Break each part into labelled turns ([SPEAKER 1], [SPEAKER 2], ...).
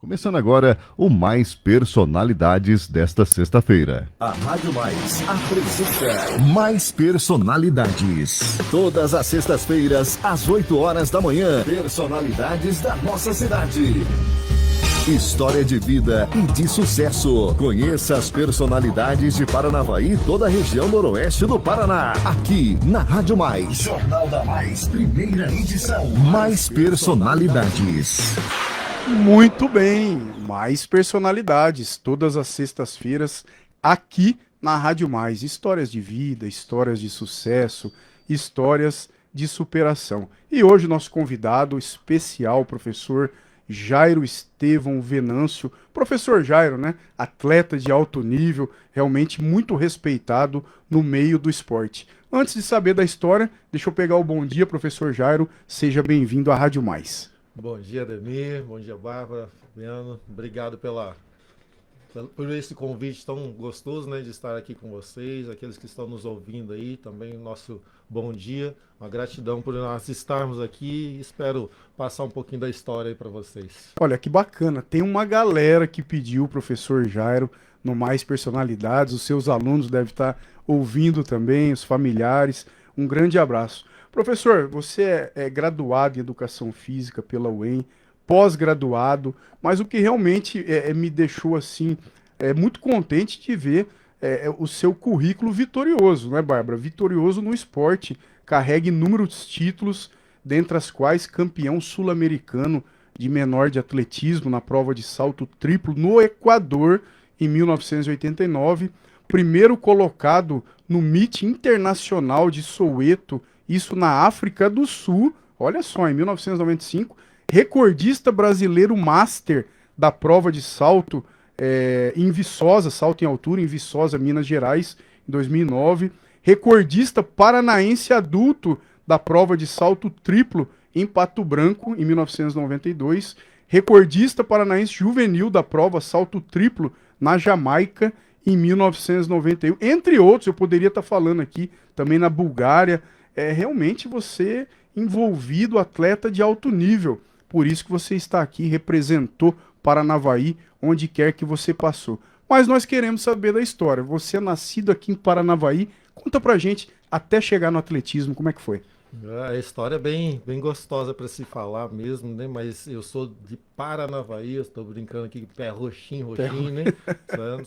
[SPEAKER 1] Começando agora o Mais Personalidades desta sexta-feira.
[SPEAKER 2] A Rádio Mais apresenta Mais Personalidades. Todas as sextas-feiras, às 8 horas da manhã. Personalidades da nossa cidade. História de vida e de sucesso. Conheça as personalidades de Paranavaí e toda a região noroeste do Paraná. Aqui na Rádio Mais. Jornal da Mais, primeira edição. Mais Personalidades.
[SPEAKER 3] Muito bem, mais personalidades, todas as sextas-feiras, aqui na Rádio Mais. Histórias de vida, histórias de sucesso, histórias de superação. E hoje nosso convidado especial, professor Jairo Estevão Venâncio. Professor Jairo, né? Atleta de alto nível, realmente muito respeitado no meio do esporte. Antes de saber da história, deixa eu pegar o bom dia, professor Jairo. Seja bem-vindo à Rádio Mais.
[SPEAKER 4] Bom dia, Ademir. Bom dia, Bárbara, Fabiano. Obrigado por esse convite tão gostoso, né, de estar aqui com vocês, aqueles que estão nos ouvindo aí, também o nosso bom dia. Uma gratidão por nós estarmos aqui e espero passar um pouquinho da história aí para vocês.
[SPEAKER 3] Olha, que bacana. Tem uma galera que pediu o professor Jairo no Mais Personalidades. Os seus alunos devem estar ouvindo também, os familiares. Um grande abraço. Professor, você é graduado em Educação Física pela UEM, pós-graduado, mas o que realmente me deixou assim muito contente de ver o seu currículo vitorioso, né, Bárbara? Vitorioso no esporte, carrega inúmeros títulos, dentre as quais campeão sul-americano de menor de atletismo na prova de salto triplo no Equador em 1989, primeiro colocado no Meet Internacional de Soweto, isso na África do Sul, olha só, em 1995, recordista brasileiro master da prova de salto em Viçosa, salto em altura em Viçosa, Minas Gerais, em 2009, recordista paranaense adulto da prova de salto triplo em Pato Branco, em 1992, recordista paranaense juvenil da prova salto triplo na Jamaica, em 1991, entre outros, eu poderia estar falando aqui, também na Bulgária. Realmente você envolvido, atleta de alto nível. Por isso que você está aqui, representou Paranavaí, onde quer que você passou. Mas nós queremos saber da história. Você é nascido aqui em Paranavaí. Conta pra gente, até chegar no atletismo, como é que foi?
[SPEAKER 4] A história é bem gostosa para se falar mesmo, né? Mas eu sou de Paranavaí, eu estou brincando aqui, pé roxinho, né?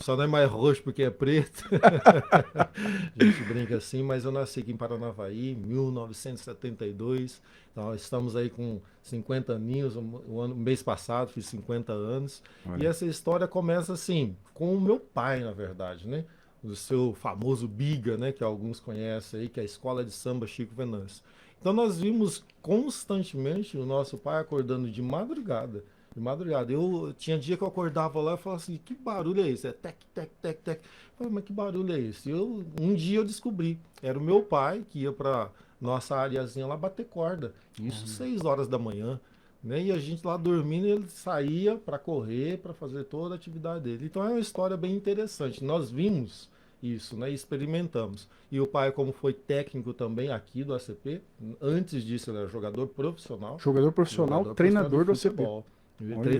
[SPEAKER 4] Só não é mais roxo porque é preto. A gente brinca assim, mas eu nasci aqui em Paranavaí, em 1972. Então, estamos aí com 50 aninhos, o mês passado fiz 50 anos.
[SPEAKER 3] Olha.
[SPEAKER 4] E essa história começa assim, com o meu pai, na verdade, né? O seu famoso Biga, né, que alguns conhecem aí, que é a Escola de Samba Chico Venâncio. Então nós vimos constantemente o nosso pai acordando de madrugada. De madrugada. Eu tinha dia que eu acordava lá e falava assim, que barulho é esse? É tec, tec, tec, tec. Eu falei, mas que barulho é esse? Um dia eu descobri. Era o meu pai que ia para nossa areazinha lá bater corda. Isso 6 horas da manhã. Né? E a gente lá dormindo, ele saía para correr, para fazer toda a atividade dele. Então é uma história bem interessante. Nós vimos isso, né? Experimentamos. E o pai, como foi técnico também aqui do ACP, antes disso ele era jogador profissional.
[SPEAKER 3] Jogador profissional, treinador do ACP.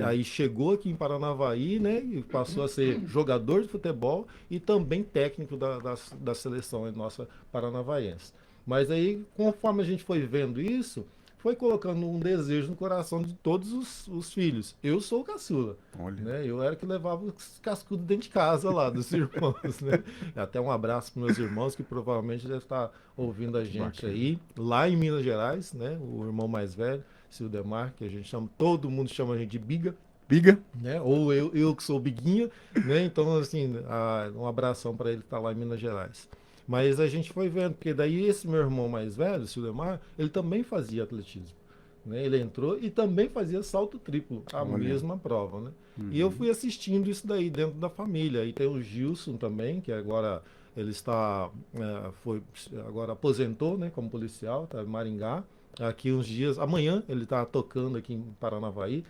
[SPEAKER 4] Aí chegou aqui em Paranavaí, né? E passou a ser jogador de futebol e também técnico da seleção nossa paranavaense. Mas aí, conforme a gente foi vendo isso, foi colocando um desejo no coração de todos os filhos. Eu sou o caçula. Né? Eu era que levava os cascudos dentro de casa lá, dos irmãos. Né? Até um abraço para meus irmãos, que provavelmente devem estar ouvindo a gente aí, lá em Minas Gerais, né? O irmão mais velho, Sildemar, que a gente chama, todo mundo chama a gente de Biga.
[SPEAKER 3] Biga.
[SPEAKER 4] Né? Ou eu que sou Biguinha. Né? Então, assim, um abração para ele que está lá em Minas Gerais. Mas a gente foi vendo, porque daí esse meu irmão mais velho, o Sildemar, ele também fazia atletismo. Né? Ele entrou e também fazia salto triplo, a mesma prova. Né? E eu fui assistindo isso daí dentro da família. Aí tem o Gilson também, que agora ele está, agora aposentou, né, como policial, está em Maringá. Aqui uns dias, amanhã ele está tocando aqui em Paranavaí.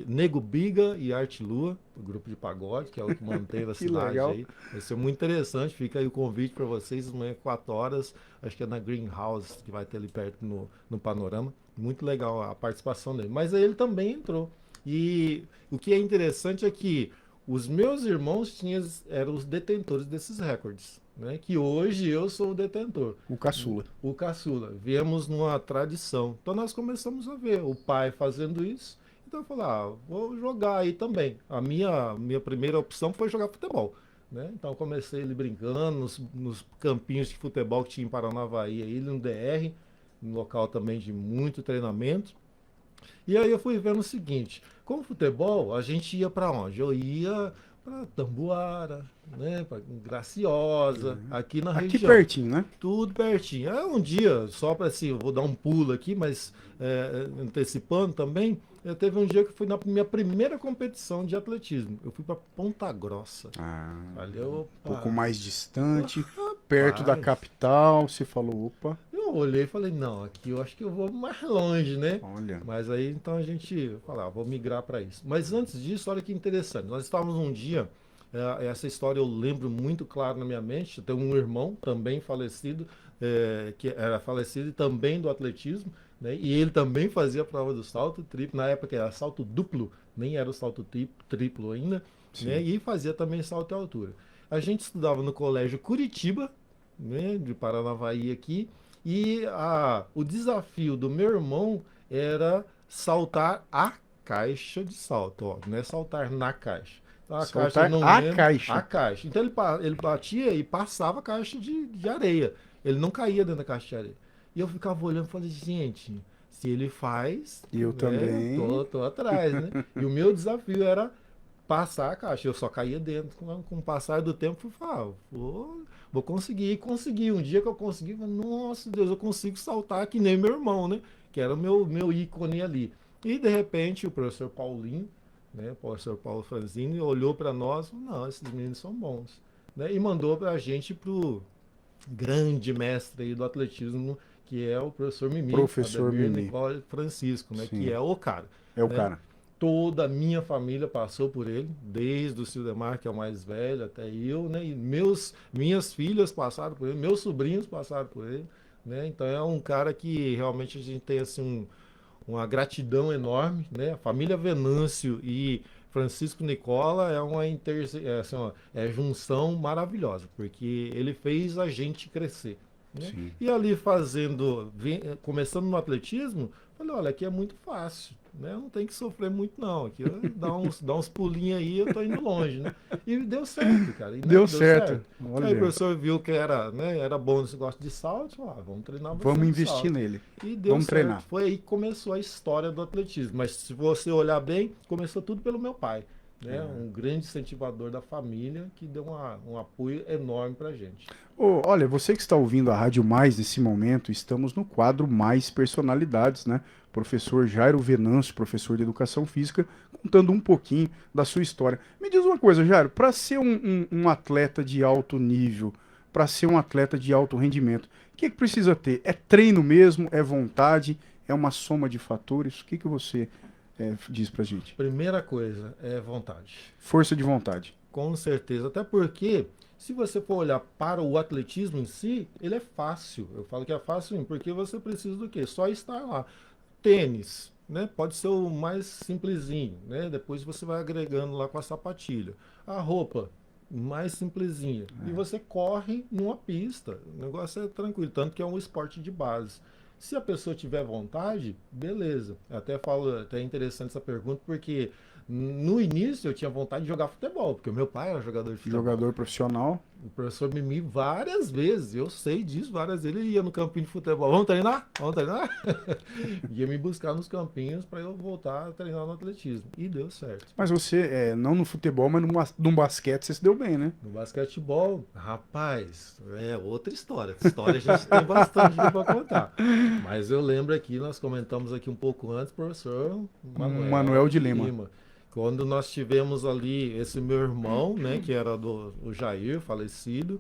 [SPEAKER 4] Nego Biga e Arte Lua, o grupo de pagode, que é o que manteve a cidade aí. Vai ser muito interessante, fica aí o convite para vocês, amanhã 4 horas, acho que é na Greenhouse, que vai ter ali perto no Panorama. Muito legal a participação dele. Mas aí ele também entrou. E o que é interessante é que os meus irmãos eram os detentores desses recordes, né? Que hoje eu sou o detentor.
[SPEAKER 3] O caçula.
[SPEAKER 4] O caçula. Viemos numa tradição. Então nós começamos a ver o pai fazendo isso. Então eu falei, vou jogar aí também. A minha primeira opção foi jogar futebol, né? Então eu comecei ele brincando nos campinhos de futebol que tinha em Paranavaí, aí no DR, um local também de muito treinamento. E aí eu fui vendo o seguinte, com o futebol, a gente ia para onde? Eu ia para Tamboara, né, para Graciosa, aqui na
[SPEAKER 3] Aqui
[SPEAKER 4] região.
[SPEAKER 3] pertinho, né?
[SPEAKER 4] Tudo pertinho. Um dia, só para assim, eu vou dar um pulo aqui, mas antecipando também, teve um dia que eu fui na minha primeira competição de atletismo. Eu fui para Ponta Grossa. Ali
[SPEAKER 3] Um
[SPEAKER 4] eu,
[SPEAKER 3] pouco mais distante, perto da capital. Você falou, opa,
[SPEAKER 4] eu olhei e falei, não, aqui eu acho que eu vou mais longe, né?
[SPEAKER 3] olha.
[SPEAKER 4] Mas aí então a gente falou, vou migrar para isso. Mas antes disso, olha que interessante. Nós estávamos um dia, essa história eu lembro muito claro na minha mente. Eu tenho um irmão também falecido, que era falecido e também do atletismo, né? E ele também fazia a prova do salto triplo. Na época era salto duplo, nem era o salto triplo ainda, né? E fazia também salto em altura. A gente estudava no colégio Curitiba, né? De Paranavaí aqui. E o desafio do meu irmão era saltar a caixa de salto, ó, não é saltar na caixa. Então,
[SPEAKER 3] Saltar
[SPEAKER 4] a caixa. Então ele batia e passava a caixa de areia. Ele não caía dentro da caixa de areia. E eu ficava olhando e falei, gente, se ele faz,
[SPEAKER 3] Eu
[SPEAKER 4] né,
[SPEAKER 3] também.
[SPEAKER 4] tô atrás, né? E o meu desafio era passar a caixa. Eu só caía dentro. Com o passar do tempo, eu falei, vou conseguir. E consegui. Um dia que eu consegui, eu falei, nossa Deus, eu consigo saltar que nem meu irmão, né? Que era o meu ícone ali. E de repente o professor Paulinho, né? O professor Paulo Franzini, olhou para nós e falou, não, esses meninos são bons. Né? E mandou para a gente pro grande mestre aí do atletismo, que é o professor Mimi.
[SPEAKER 3] Professor
[SPEAKER 4] Ademir
[SPEAKER 3] Mimi.
[SPEAKER 4] Nicola Francisco, né?
[SPEAKER 3] Sim.
[SPEAKER 4] Que é o cara.
[SPEAKER 3] É o
[SPEAKER 4] né?
[SPEAKER 3] cara.
[SPEAKER 4] Toda a minha família passou por ele, desde o Cildemar, que é o mais velho, até eu, né? E minhas filhas passaram por ele, meus sobrinhos passaram por ele, né? Então é um cara que realmente a gente tem assim uma gratidão enorme, né? A família Venâncio e Francisco Nicola é uma junção maravilhosa, porque ele fez a gente crescer. Né? E ali começando no atletismo, falei, olha, aqui é muito fácil, né? Não tem que sofrer muito não, aqui dá uns pulinhos aí, eu tô indo longe, né? E deu certo, cara.
[SPEAKER 3] Deu certo. Olha.
[SPEAKER 4] Aí o professor viu que era bom nesse negócio de salto, falou, vamos treinar você
[SPEAKER 3] Vamos
[SPEAKER 4] no
[SPEAKER 3] investir
[SPEAKER 4] salto.
[SPEAKER 3] nele.
[SPEAKER 4] E deu
[SPEAKER 3] Vamos
[SPEAKER 4] certo.
[SPEAKER 3] treinar.
[SPEAKER 4] Foi aí que começou a história do atletismo. Mas se você olhar bem, começou tudo pelo meu pai. Né? Um grande incentivador da família que deu um apoio enorme pra gente.
[SPEAKER 3] Olha, você que está ouvindo a Rádio Mais nesse momento, estamos no quadro Mais Personalidades, né? Professor Jairo Venâncio, professor de Educação Física, contando um pouquinho da sua história. Me diz uma coisa, Jairo, para ser um atleta de alto nível, para ser um atleta de alto rendimento, o que precisa ter? É treino mesmo? É vontade? É uma soma de fatores? O que você diz pra gente?
[SPEAKER 4] Primeira coisa é vontade.
[SPEAKER 3] Força de vontade.
[SPEAKER 4] Com certeza. Até porque, se você for olhar para o atletismo em si, ele é fácil. Eu falo que é fácil porque você precisa do quê? Só estar lá. Tênis, né? Pode ser o mais simplesinho, né? Depois você vai agregando lá com a sapatilha. A roupa, mais simplesinha. E você corre numa pista. O negócio é tranquilo, tanto que é um esporte de base. Se a pessoa tiver vontade, beleza. Até interessante essa pergunta, porque no início eu tinha vontade de jogar futebol, porque o meu pai era jogador de futebol.
[SPEAKER 3] Jogador profissional.
[SPEAKER 4] O professor Mimi várias vezes, eu sei disso, várias vezes ele ia no campinho de futebol. Vamos treinar? Vamos treinar? Ia me buscar nos campinhos para eu voltar a treinar no atletismo. E deu certo.
[SPEAKER 3] Mas você, não no futebol, mas no basquete você se deu bem, né?
[SPEAKER 4] No basquetebol, rapaz, é outra história. Essa história a gente tem bastante para contar. Mas eu lembro aqui, nós comentamos aqui um pouco antes, professor
[SPEAKER 3] Manuel de Lima.
[SPEAKER 4] Quando nós tivemos ali esse meu irmão, né, que era o Jair, falecido,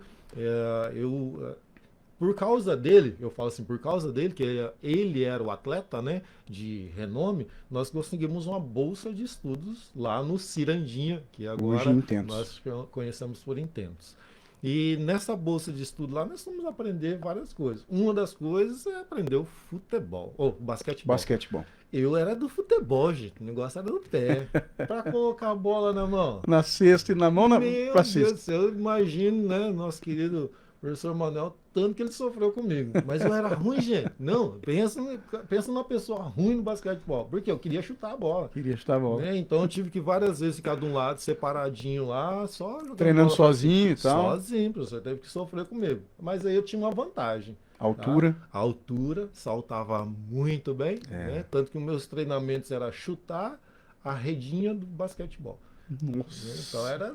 [SPEAKER 4] por causa dele, eu falo assim, por causa dele, que ele era o atleta, né, de renome, nós conseguimos uma bolsa de estudos lá no Cirandinha, que agora nós conhecemos por Intentos. E nessa bolsa de estudo lá, nós vamos aprender várias coisas. Uma das coisas é aprender o futebol, ou basquetebol.
[SPEAKER 3] Basquetebol.
[SPEAKER 4] Eu era do futebol, gente. O negócio era no pé. Pra colocar a bola na mão.
[SPEAKER 3] Na cesta e na mão,
[SPEAKER 4] Meu
[SPEAKER 3] pra
[SPEAKER 4] Deus
[SPEAKER 3] cesta.
[SPEAKER 4] do céu, eu imagino, né, nosso querido professor Manuel, tanto que ele sofreu comigo. Mas eu era ruim, gente. Não, pensa numa pessoa ruim no basquetebol. Porque eu queria chutar a bola.
[SPEAKER 3] Queria estar bom.
[SPEAKER 4] Né? Então eu tive que várias vezes ficar de um lado, separadinho lá, só jogando
[SPEAKER 3] Treinando
[SPEAKER 4] bola pra
[SPEAKER 3] sozinho e
[SPEAKER 4] cima.
[SPEAKER 3] tal.
[SPEAKER 4] Sozinho, professor. Teve que sofrer comigo. Mas aí eu tinha uma vantagem.
[SPEAKER 3] Altura.
[SPEAKER 4] A altura, saltava muito bem, né? Tanto que os meus treinamentos era chutar a redinha do basquetebol.
[SPEAKER 3] Nossa.
[SPEAKER 4] Então era,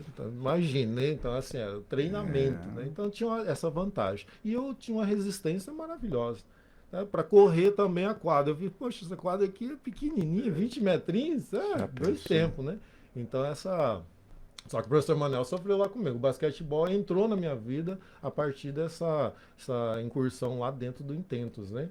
[SPEAKER 4] então, imagina, né? Então assim, era o treinamento, né? Então tinha essa vantagem. E eu tinha uma resistência maravilhosa. Né? Para correr também a quadra. Eu vi, poxa, essa quadra aqui é pequenininha, 20 metrinhos, dois tempos, né? Então Só que o professor Manuel sofreu lá comigo. O basquetebol entrou na minha vida a partir dessa incursão lá dentro do Intentos, né?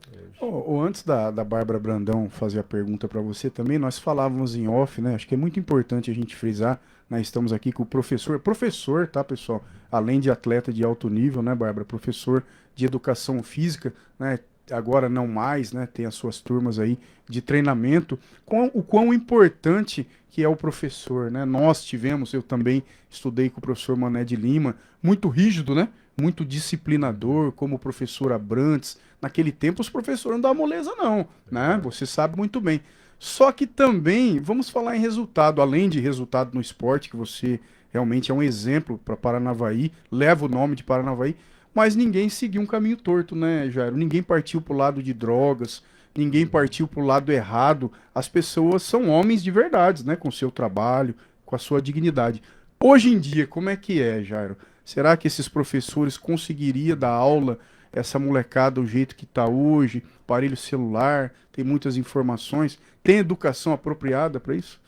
[SPEAKER 3] Antes da Bárbara Brandão fazer a pergunta para você também, nós falávamos em off, né? Acho que é muito importante a gente frisar, nós estamos aqui com o professor, tá, pessoal? Além de atleta de alto nível, né, Bárbara? Professor de educação física, né? Agora não mais, né? Tem as suas turmas aí de treinamento. O quão importante que é o professor, né? Nós tivemos, eu também estudei com o professor Mané de Lima, muito rígido, né? Muito disciplinador, como o professor Abrantes. Naquele tempo os professores não davam moleza não, né? Você sabe muito bem. Só que também, vamos falar em resultado, além de resultado no esporte, que você realmente é um exemplo para Paranavaí, leva o nome de Paranavaí, mas ninguém seguiu um caminho torto, né, Jairo? Ninguém partiu para o lado de drogas, ninguém partiu para o lado errado. As pessoas são homens de verdade, né? Com o seu trabalho, com a sua dignidade. Hoje em dia, como é que é, Jairo? Será que esses professores conseguiriam dar aula, essa molecada do jeito que está hoje? Aparelho celular, tem muitas informações. Tem educação apropriada para isso?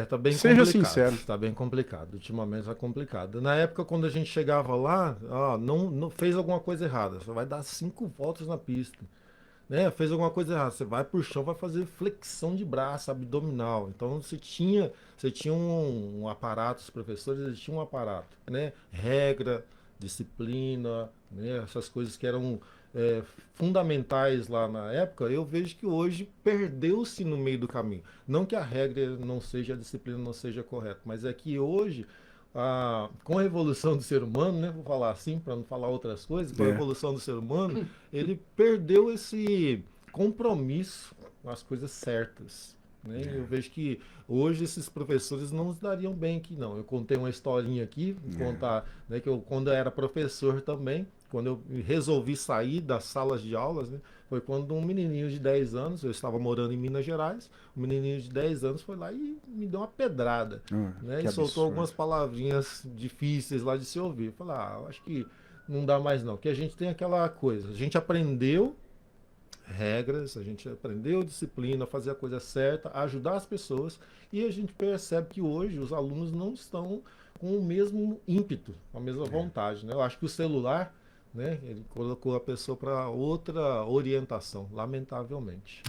[SPEAKER 4] Tá bem
[SPEAKER 3] Seja
[SPEAKER 4] complicado.
[SPEAKER 3] sincero.
[SPEAKER 4] Tá bem complicado. Ultimamente tá complicado. Na época, quando a gente chegava lá, não fez alguma coisa errada. Você vai dar 5 voltas na pista. Né? Fez alguma coisa errada. Você vai pro chão, vai fazer flexão de braço, abdominal. Então você tinha um aparato, os professores eles tinham um aparato, né? Regra, disciplina, né? Essas coisas que eram fundamentais lá na época, eu vejo que hoje perdeu-se no meio do caminho. Não que a regra não seja, a disciplina não seja correta, mas é que hoje, com a evolução do ser humano, né, vou falar assim, para não falar outras coisas, com a evolução do ser humano, ele perdeu esse compromisso com as coisas certas. Né? Eu vejo que hoje esses professores não nos dariam bem aqui, não. Eu contei uma historinha aqui, vou contar, né, que quando eu era professor também, quando eu resolvi sair das salas de aulas, né, foi quando um menininho de 10 anos, eu estava morando em Minas Gerais, um menininho de 10 anos foi lá e me deu uma pedrada, né, e soltou algumas palavrinhas difíceis lá de se ouvir. Eu falei, eu acho que não dá mais não, que a gente tem aquela coisa, a gente aprendeu regras, a gente aprendeu disciplina, fazer a coisa certa, ajudar as pessoas, e a gente percebe que hoje os alunos não estão com o mesmo ímpeto, com a mesma vontade, né? Eu acho que o celular, né, ele colocou a pessoa para outra orientação, lamentavelmente.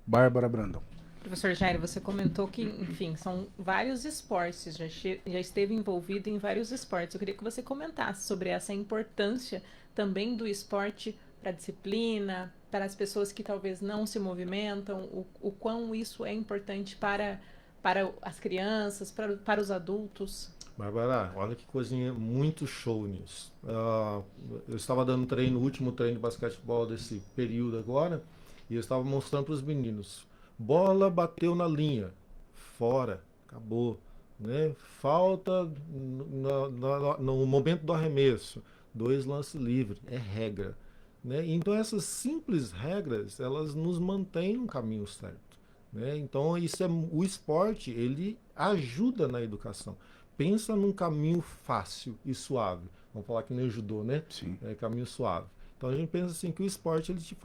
[SPEAKER 3] Bárbara Brandão.
[SPEAKER 5] Professor Jairo, você comentou que, enfim, são vários esportes, já esteve envolvido em vários esportes. Eu queria que você comentasse sobre essa importância também do esporte para a disciplina, para as pessoas que talvez não se movimentam, o quão isso é importante para as crianças, para os adultos.
[SPEAKER 4] Bárbara, olha que coisinha muito show nisso. Eu estava dando treino, o último treino de basquetebol desse período agora, e eu estava mostrando para os meninos. Bola bateu na linha, fora, acabou. Né? Falta no momento do arremesso, 2 lances livres, é regra. Né? Então essas simples regras, elas nos mantêm no caminho certo. Né? Então o esporte, ele ajuda na educação. Pensa num caminho fácil e suave. Vamos falar que nem o judô, né?
[SPEAKER 3] Sim.
[SPEAKER 4] É caminho suave. Então a gente pensa assim que o esporte ele te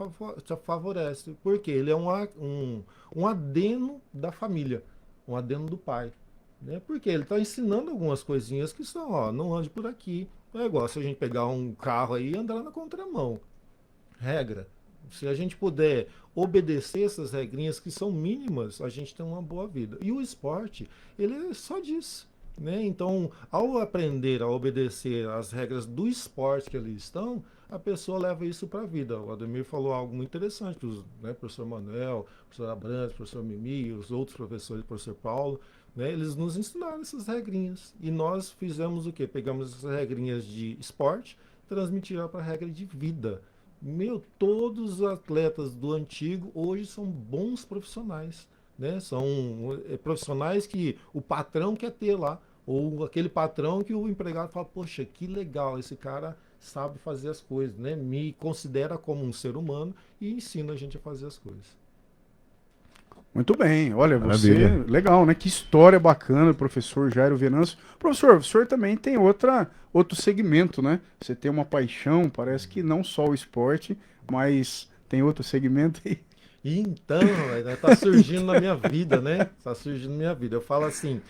[SPEAKER 4] favorece. Porque ele é um adeno da família, um adeno do pai. Né? Porque ele está ensinando algumas coisinhas que são, não ande por aqui. É igual se a gente pegar um carro aí e andar na contramão. Regra. Se a gente puder obedecer essas regrinhas que são mínimas, a gente tem uma boa vida. E o esporte, ele é só disso. Né? Então, ao aprender a obedecer as regras do esporte que ali estão, a pessoa leva isso para a vida. O Ademir falou algo muito interessante, né, professor Manuel, professor Abrantes, professor Mimi, os outros professores, professor Paulo, né, eles nos ensinaram essas regrinhas. E nós fizemos o quê? Pegamos essas regrinhas de esporte, transmitiram para a regra de vida. Todos os atletas do antigo hoje são bons profissionais, né? São profissionais que o patrão quer ter lá, ou aquele patrão que o empregado fala, poxa, que legal, esse cara sabe fazer as coisas, né? Me considera como um ser humano e ensina a gente a fazer as coisas.
[SPEAKER 3] Muito bem, olha,
[SPEAKER 1] Maravilha.
[SPEAKER 3] você, legal, né? Que história bacana, professor Jairo Venâncio. Professor, o senhor também tem outro segmento, né? Você tem uma paixão, parece que não só o esporte, mas tem outro segmento aí.
[SPEAKER 4] Então, tá surgindo na minha vida, né? Tá surgindo na minha vida. Eu falo assim,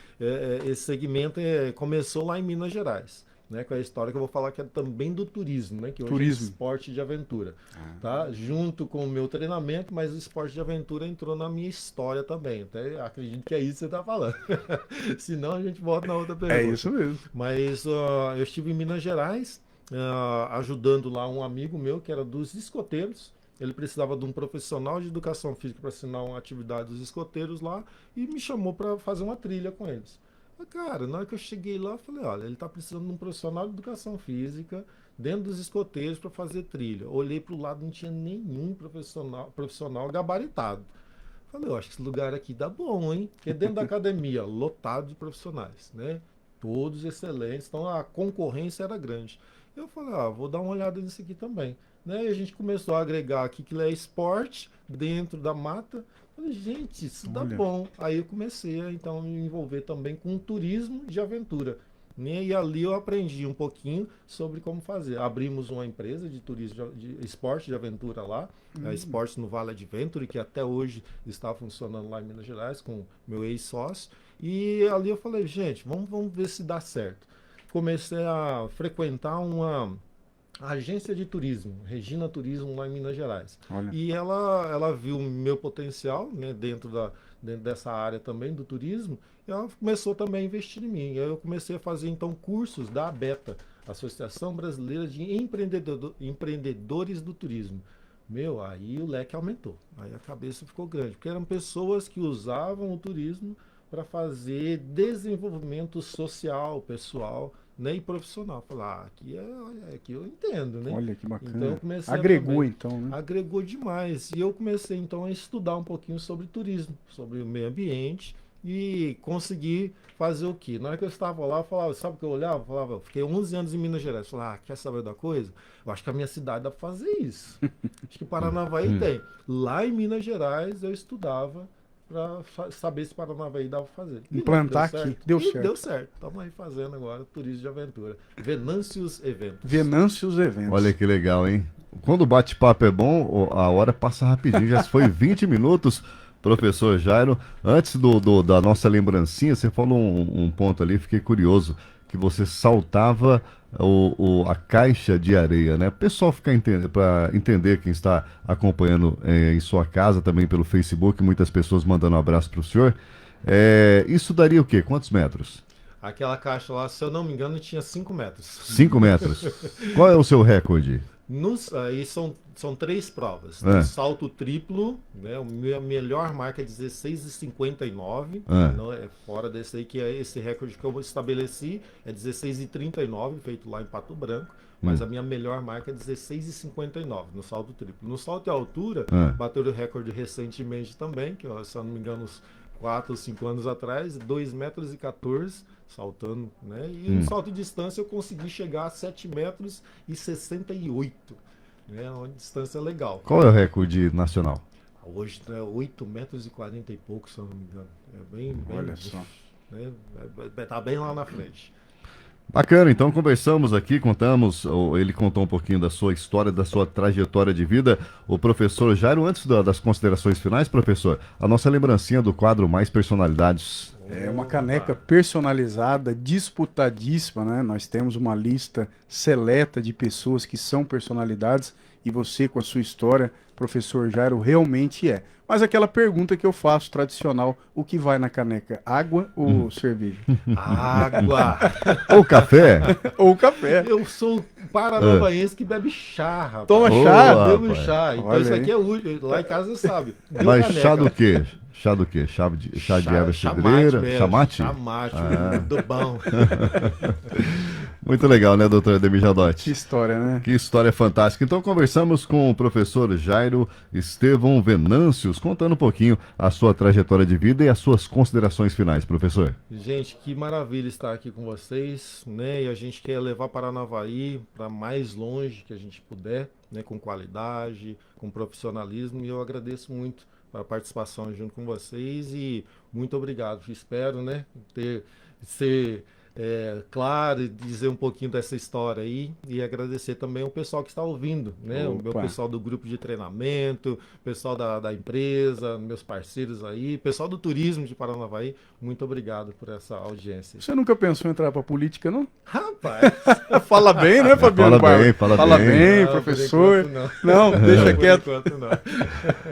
[SPEAKER 4] esse segmento começou lá em Minas Gerais, né? Com a história que eu vou falar que é também do turismo, né? Que hoje é esporte de aventura, tá? Junto com o meu treinamento, mas o esporte de aventura entrou na minha história também. Até acredito que é isso que você tá falando. Senão a gente volta na outra pergunta.
[SPEAKER 3] É isso mesmo.
[SPEAKER 4] Mas eu estive em Minas Gerais, ajudando lá um amigo meu que era dos escoteiros. Ele precisava de um profissional de educação física para assinar uma atividade dos escoteiros lá e me chamou para fazer uma trilha com eles. Cara, na hora que eu cheguei lá, eu falei, olha, ele está precisando de um profissional de educação física dentro dos escoteiros para fazer trilha. Olhei para o lado, não tinha nenhum profissional gabaritado. Falei, eu acho que esse lugar aqui dá bom, hein? Porque dentro da academia, lotado de profissionais, né? Todos excelentes, então a concorrência era grande. Eu falei, vou dar uma olhada nisso aqui também. Né? E a gente começou a agregar aqui que é esporte dentro da mata. Falei, gente, isso dá bom. Aí eu comecei a então, me envolver também com turismo de aventura. Né? E ali eu aprendi um pouquinho sobre como fazer. Abrimos uma empresa de turismo de esporte de aventura lá, a Esportes no Vale Adventure, que até hoje está funcionando lá em Minas Gerais com meu ex-sócio. E ali eu falei, gente, vamos ver se dá certo. Comecei a frequentar uma agência de turismo, Regina Turismo, lá em Minas Gerais.
[SPEAKER 3] Olha.
[SPEAKER 4] E ela viu o meu potencial, né, dentro dessa área também do turismo, e ela começou também a investir em mim. Eu comecei a fazer então cursos da ABETA, Associação Brasileira de Empreendedores do Turismo. Aí o leque aumentou, aí a cabeça ficou grande, porque eram pessoas que usavam o turismo para fazer desenvolvimento social, pessoal, né, e profissional. Falar, aqui eu entendo, né?
[SPEAKER 3] Olha que bacana.
[SPEAKER 4] Então eu comecei
[SPEAKER 3] Agregou então, né?
[SPEAKER 4] Agregou demais. E eu comecei então a estudar um pouquinho sobre turismo, sobre o meio ambiente e consegui fazer o quê? Na hora que eu estava lá, eu falava, sabe o que eu olhava? Eu falava, eu fiquei 11 anos em Minas Gerais. Eu falava, quer saber da coisa? Eu acho que a minha cidade dá para fazer isso. Acho que Paranavaí tem. Lá em Minas Gerais eu estudava para saber se Paranavaí dava para fazer.
[SPEAKER 3] Implantar aqui. Deu certo.
[SPEAKER 4] Deu certo. Estamos aí fazendo agora turismo de aventura. Venâncios Eventos.
[SPEAKER 3] Venâncios Eventos.
[SPEAKER 1] Olha que legal, hein? Quando o bate-papo é bom, a hora passa rapidinho. Já foi 20 minutos, professor Jairo. Antes da nossa lembrancinha, você falou um ponto ali, fiquei curioso, que você saltava a caixa de areia, né? O pessoal fica para entender, quem está acompanhando em sua casa, também pelo Facebook, muitas pessoas mandando um abraço para o senhor. Isso daria o quê? Quantos metros?
[SPEAKER 4] Aquela caixa lá, se eu não me engano, tinha 5 metros.
[SPEAKER 1] 5 metros. Qual é o seu recorde?
[SPEAKER 4] Aí são 3 provas. No salto triplo, né, a melhor marca é 16,59. Não é fora desse aí, que é esse recorde que eu estabeleci, é 16,39, feito lá em Pato Branco. Mas a minha melhor marca é 16,59 no salto triplo. No salto de altura, bateu o recorde recentemente também, que se eu não me engano, uns 4 ou 5 anos atrás, 2,14 metros, saltando, né? E no salto de distância eu consegui chegar a 7,68 metros, né? Uma distância legal.
[SPEAKER 1] Qual é o recorde nacional?
[SPEAKER 4] Hoje é 8,40 metros e pouco, se eu não me engano. É bem
[SPEAKER 3] olha só.
[SPEAKER 4] Né? Tá bem lá na frente.
[SPEAKER 1] Bacana, então conversamos aqui, ele contou um pouquinho da sua história, da sua trajetória de vida, o professor Jairo. Antes das considerações finais, professor, a nossa lembrancinha do quadro Mais Personalidades.
[SPEAKER 3] É uma caneca personalizada, disputadíssima, né? Nós temos uma lista seleta de pessoas que são personalidades e você, com a sua história, professor Jairo, realmente é. Mas aquela pergunta que eu faço, tradicional, o que vai na caneca? Água ou cerveja?
[SPEAKER 4] Água!
[SPEAKER 1] Ou café?
[SPEAKER 3] Ou café.
[SPEAKER 4] Eu sou paranavaense que bebe chá, rapaz.
[SPEAKER 3] Toma
[SPEAKER 1] Ô,
[SPEAKER 3] chá?
[SPEAKER 4] Bebo
[SPEAKER 1] rapaz.
[SPEAKER 4] chá. Então
[SPEAKER 3] Olha
[SPEAKER 4] isso
[SPEAKER 3] aí.
[SPEAKER 4] aqui é útil. Lá em casa você sabe. Deu
[SPEAKER 1] Mas
[SPEAKER 4] caneca.
[SPEAKER 1] chá do quê? Chá do quê? Chá de erva cidreira?
[SPEAKER 4] mesmo,
[SPEAKER 1] Chamate?
[SPEAKER 4] Chamate, do bom.
[SPEAKER 1] Muito legal, né, doutor Ademir
[SPEAKER 3] Que
[SPEAKER 1] Jadotti?
[SPEAKER 3] história, né?
[SPEAKER 1] Que história fantástica. Então conversamos com o professor Jairo Estevão Venâncios, contando um pouquinho a sua trajetória de vida e as suas considerações finais, professor.
[SPEAKER 4] Gente, que maravilha estar aqui com vocês, né? E a gente quer levar Paranavaí para mais longe que a gente puder, né? Com qualidade, com profissionalismo. E eu agradeço muito a participação junto com vocês e muito obrigado. Espero, né, ser claro e dizer um pouquinho dessa história aí e agradecer também o pessoal que está ouvindo, né? O meu
[SPEAKER 3] Opa.
[SPEAKER 4] pessoal do grupo de treinamento, pessoal da empresa, meus parceiros aí, pessoal do turismo de Paranavaí, muito obrigado por essa audiência.
[SPEAKER 3] Você nunca pensou em entrar pra política, não?
[SPEAKER 4] Rapaz,
[SPEAKER 3] Fala bem, né, Fabiano
[SPEAKER 1] Fala bem,
[SPEAKER 3] Barba?
[SPEAKER 1] fala bem.
[SPEAKER 4] Não,
[SPEAKER 3] professor.
[SPEAKER 4] por enquanto
[SPEAKER 3] Não, deixa
[SPEAKER 4] Por
[SPEAKER 3] quieto.
[SPEAKER 4] enquanto não.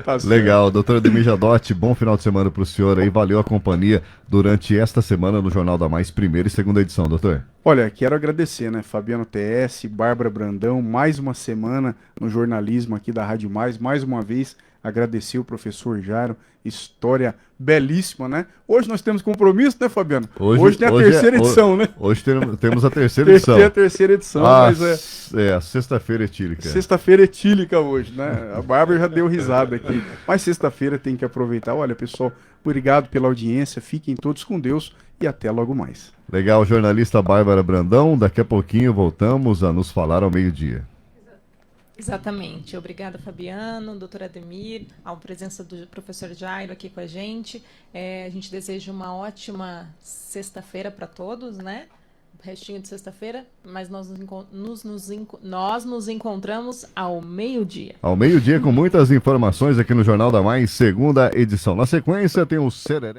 [SPEAKER 3] Tá certo.
[SPEAKER 1] Legal, doutor Ademir Jadotti, bom final de semana para o senhor aí, valeu a companhia durante esta semana no Jornal da Mais, primeira e segunda edição, doutor.
[SPEAKER 3] Olha, quero agradecer, né, Fabiano TS, Bárbara Brandão, mais uma semana no jornalismo aqui da Rádio Mais uma vez agradecer o professor Jairo, história belíssima, né? Hoje nós temos compromisso, né, Fabiano? Hoje tem a terceira edição, né?
[SPEAKER 1] Hoje temos a terceira edição.
[SPEAKER 3] Tem a terceira edição, mas é
[SPEAKER 1] Sexta-feira etílica.
[SPEAKER 3] sexta-feira etílica hoje, né? A Bárbara já deu risada aqui, mas sexta-feira tem que aproveitar. Olha, pessoal, obrigado pela audiência, fiquem todos com Deus e até logo mais.
[SPEAKER 1] Legal, jornalista Bárbara Brandão, daqui a pouquinho voltamos a nos falar ao meio-dia.
[SPEAKER 5] Exatamente. Obrigada, Fabiano, doutor Ademir, a presença do professor Jairo aqui com a gente. A gente deseja uma ótima sexta-feira para todos, né? Restinho de sexta-feira, mas nós nos encontramos ao meio-dia.
[SPEAKER 1] Ao meio-dia com muitas informações aqui no Jornal da Mais, segunda edição. Na sequência tem o Sereré.